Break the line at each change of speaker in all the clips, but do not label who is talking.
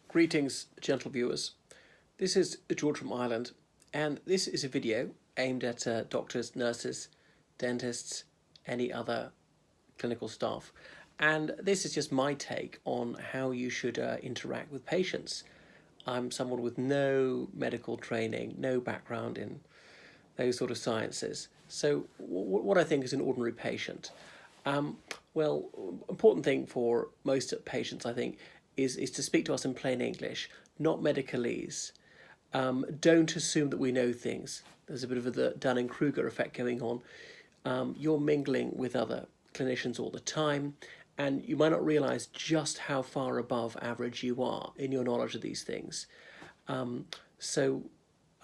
Greetings, gentle viewers. This is George from Ireland, and this is a video aimed at doctors, nurses, dentists, any other clinical staff. And this is just my take on how you should interact with patients. I'm someone with no medical training, no background in those sort of sciences. So, what I think is an ordinary patient. Well, important thing for most patients, I think, is to speak to us in plain English, not medicalese. Don't assume that we know things. There's a bit of the Dunning-Kruger effect going on. You're mingling with other clinicians all the time, and you might not realise just how far above average you are in your knowledge of these things. So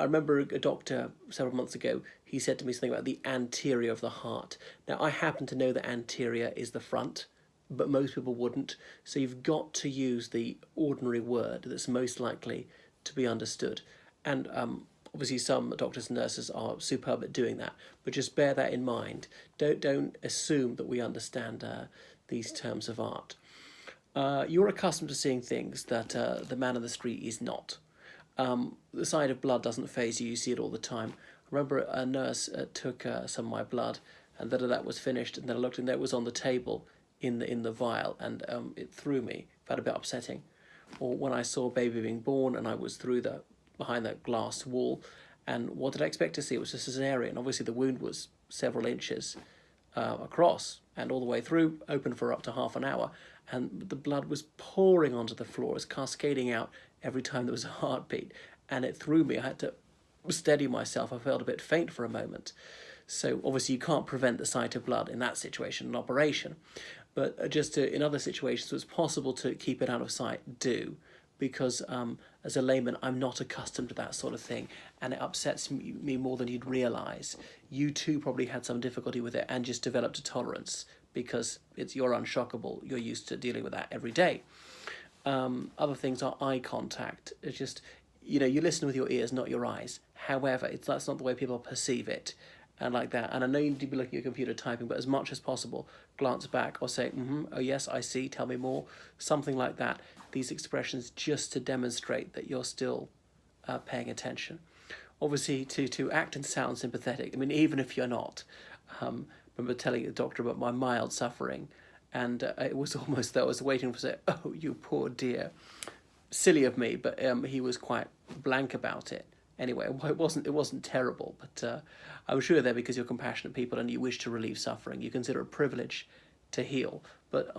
I remember a doctor several months ago, he said to me something about the anterior of the heart. Now, I happen to know that anterior is the front, but most people wouldn't. So you've got to use the ordinary word that's most likely to be understood. And obviously some doctors and nurses are superb at doing that, but just bear that in mind. Don't assume that we understand these terms of art. You're accustomed to seeing things that the man on the street is not. The sight of blood doesn't faze you. You see it all the time. I remember a nurse took some of my blood, and then that was finished, and then I looked, and there it was on the table in the vial, and it threw me. Felt a bit upsetting. Or when I saw a baby being born, and I was behind that glass wall, and what did I expect to see? It was a cesarean. Obviously, the wound was several inches across and all the way through, open for up to half an hour, and the blood was pouring onto the floor, it was cascading out every time there was a heartbeat, and it threw me. I had to steady myself. I felt a bit faint for a moment. So obviously you can't prevent the sight of blood in that situation, an operation, but just in other situations it's possible to keep it out of sight, do, because as a layman I'm not accustomed to that sort of thing, and it upsets me more than you'd realise. You too probably had some difficulty with it and just developed a tolerance because you're unshockable, you're used to dealing with that every day. Other things are eye contact. It's just, you listen with your ears, not your eyes. However, that's not the way people perceive it, and like that. And I know you need to be looking at your computer typing, but as much as possible, glance back or say, oh yes, I see, tell me more, something like that. These expressions just to demonstrate that you're still paying attention. Obviously, to act and sound sympathetic. I mean, even if you're not. I remember telling the doctor about my mild suffering, and it was almost that I was waiting for say, oh, you poor dear. Silly of me, but he was quite blank about it. Anyway, it wasn't terrible, but I'm sure they're because you're compassionate people and you wish to relieve suffering. You consider it a privilege to heal, but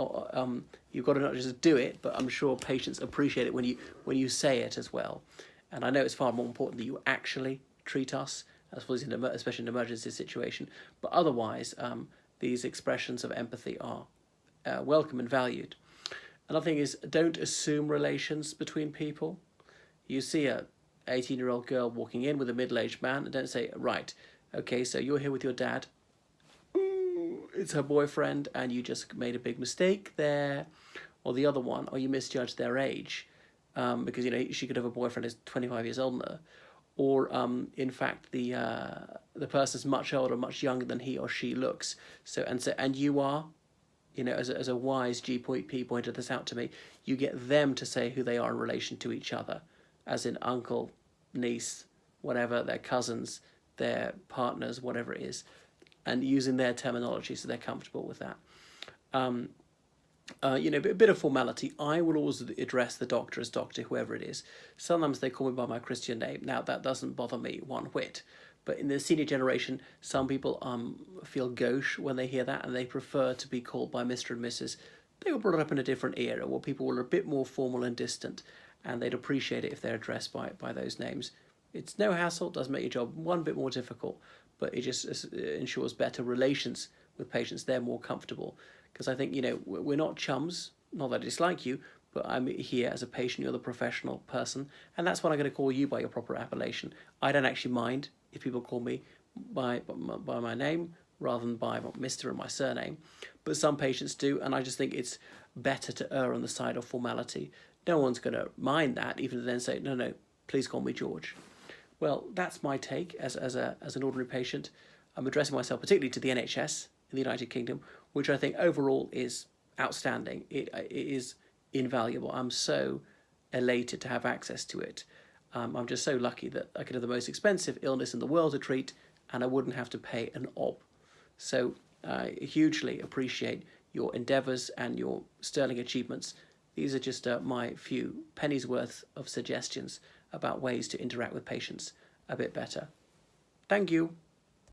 you've got to not just do it, but I'm sure patients appreciate it when you say it as well. And I know it's far more important that you actually treat us, especially in an emergency situation. But otherwise, these expressions of empathy are welcome and valued. Another thing is, don't assume relations between people. You see a 18-year-old girl walking in with a middle-aged man, and don't say, right, okay, so you're here with your dad. Ooh, it's her boyfriend, and you just made a big mistake there. Or the other one, or you misjudged their age, because she could have a boyfriend who's 25 years older. Or in fact, the person's much older, much younger than he or she looks. And you are. As a wise GP pointed this out to me, you get them to say who they are in relation to each other, as in uncle, niece, whatever, their cousins, their partners, whatever it is, and using their terminology so they're comfortable with that. A bit of formality. I will always address the doctor as doctor, whoever it is. Sometimes they call me by my Christian name. Now, that doesn't bother me one whit. But in the senior generation, some people feel gauche when they hear that, and they prefer to be called by Mr. and Mrs. They were brought up in a different era where people were a bit more formal and distant, and they'd appreciate it if they're addressed by those names. It's no hassle, does make your job one bit more difficult, but it just ensures better relations with patients. They're more comfortable. Because I think, we're not chums, not that I dislike you, but I'm here as a patient, you're the professional person, and that's when I'm going to call you by your proper appellation. I don't actually mind if people call me by my name rather than by Mr. and my surname, but some patients do, and I just think it's better to err on the side of formality. No one's going to mind that, even to then say, no, please call me George. Well, that's my take as an ordinary patient. I'm addressing myself particularly to the NHS in the United Kingdom, which I think overall is outstanding. It is invaluable. I'm so elated to have access to it. I'm just so lucky that I could have the most expensive illness in the world to treat and I wouldn't have to pay an ob. So I hugely appreciate your endeavours and your sterling achievements. These are just my few pennies worth of suggestions about ways to interact with patients a bit better. Thank you.